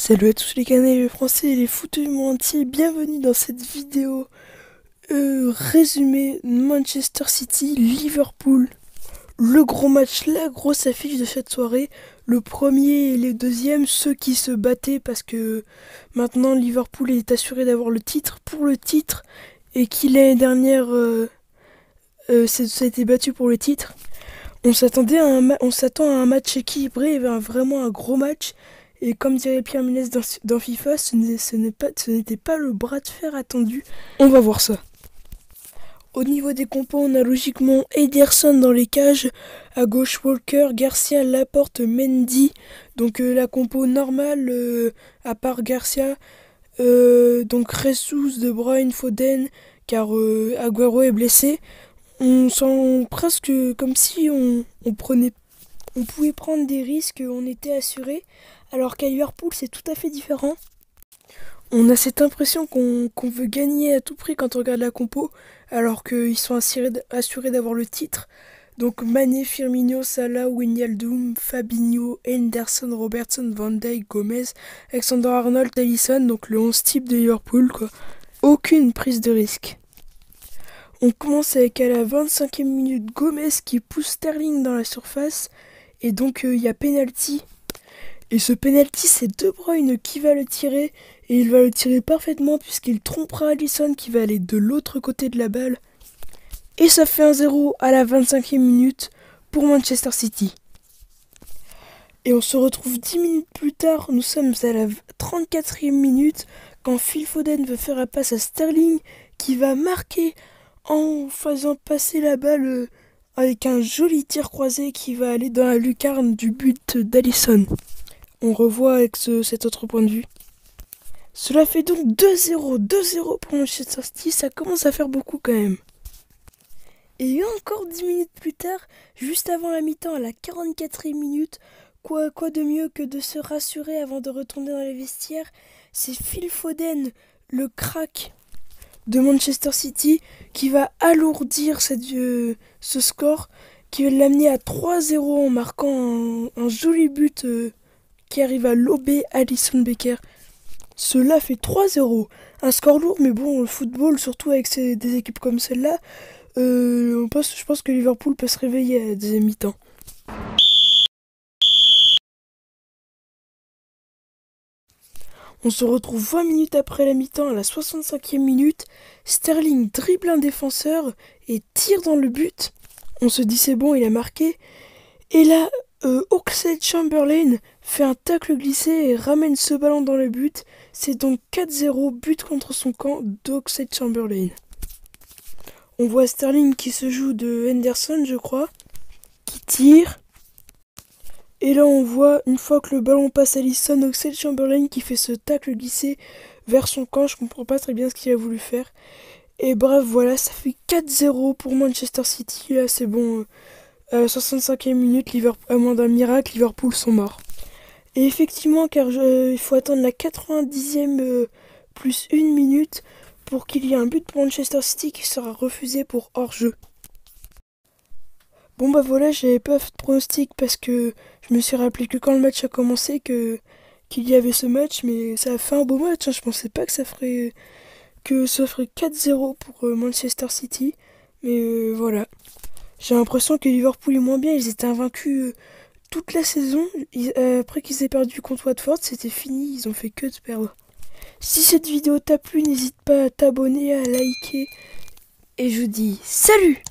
Salut à tous les Canadiens français et les footeux du monde entier, bienvenue dans cette vidéo résumé Manchester City, Liverpool. Le gros match, la grosse affiche de cette soirée, le premier et le deuxième, ceux qui se battaient parce que maintenant Liverpool est assuré d'avoir le titre pour le titre et qui l'année dernière s'était battu pour le titre. On s'attend à un match équilibré, vraiment un gros match. Et comme dirait Pierre Ménès dans FIFA, ce n'était pas le bras de fer attendu. On va voir ça. Au niveau des compos, on a logiquement Ederson dans les cages. À gauche, Walker, Garcia, Laporte, Mendy. Donc la compo normale, à part Garcia. Donc Jesus, De Bruyne, Foden, car Agüero est blessé. On sent presque comme si on pouvait prendre des risques, on était assuré. Alors qu'à Liverpool, c'est tout à fait différent. On a cette impression qu'on veut gagner à tout prix quand on regarde la compo, alors qu'ils sont assurés d'avoir le titre. Donc Mané, Firmino, Salah, Wijnaldum, Fabinho, Henderson, Robertson, Van Dijk, Gomez, Alexander-Arnold, Alisson, donc le 11 type de Liverpool, quoi. Aucune prise de risque. On commence avec à la 25e minute Gomez qui pousse Sterling dans la surface, et donc il y a penalty. Et ce penalty, c'est De Bruyne qui va le tirer. Et il va le tirer parfaitement puisqu'il trompera Alisson qui va aller de l'autre côté de la balle. Et ça fait 1-0 à la 25e minute pour Manchester City. Et on se retrouve 10 minutes plus tard. Nous sommes à la 34e minute quand Phil Foden veut faire la passe à Sterling qui va marquer en faisant passer la balle avec un joli tir croisé qui va aller dans la lucarne du but d'Alisson. On revoit avec cet autre point de vue. Cela fait donc 2-0 pour Manchester City, ça commence à faire beaucoup quand même. Et encore 10 minutes plus tard, juste avant la mi-temps, à la 44e minute, quoi de mieux que de se rassurer avant de retourner dans les vestiaires, c'est Phil Foden, le crack de Manchester City, qui va alourdir ce score, qui va l'amener à 3-0 en marquant un joli but qui arrive à lober Alisson Becker. Cela fait 3-0. Un score lourd, mais bon, le football, surtout avec des équipes comme celle-là, je pense que Liverpool peut se réveiller à la deuxième mi-temps. On se retrouve 20 minutes après la mi-temps, à la 65e minute. Sterling dribble un défenseur et tire dans le but. On se dit c'est bon, il a marqué. Et là, Oxlade-Chamberlain fait un tacle glissé et ramène ce ballon dans le but. C'est donc 4-0, but contre son camp d'Oxlade-Chamberlain. On voit Sterling qui se joue de Henderson, je crois, qui tire. Et là, on voit, une fois que le ballon passe à Alisson, Oxlade-Chamberlain qui fait ce tacle glissé vers son camp. Je comprends pas très bien ce qu'il a voulu faire. Et bref, voilà, ça fait 4-0 pour Manchester City. Là, c'est bon. À la 65e minute, à moins d'un miracle, Liverpool sont morts. Et effectivement, car il faut attendre la 90e plus 1 minute pour qu'il y ait un but pour Manchester City qui sera refusé pour hors-jeu. Bon bah voilà, j'avais pas fait de pronostic parce que je me suis rappelé que quand le match a commencé qu'il y avait ce match, mais ça a fait un beau match, hein. Je pensais pas que ça ferait 4-0 pour Manchester City, mais voilà. J'ai l'impression que Liverpool est moins bien, ils étaient invaincus toute la saison. Après qu'ils aient perdu contre Watford, c'était fini, ils ont fait que de perdre. Si cette vidéo t'a plu, n'hésite pas à t'abonner, à liker, et je vous dis salut!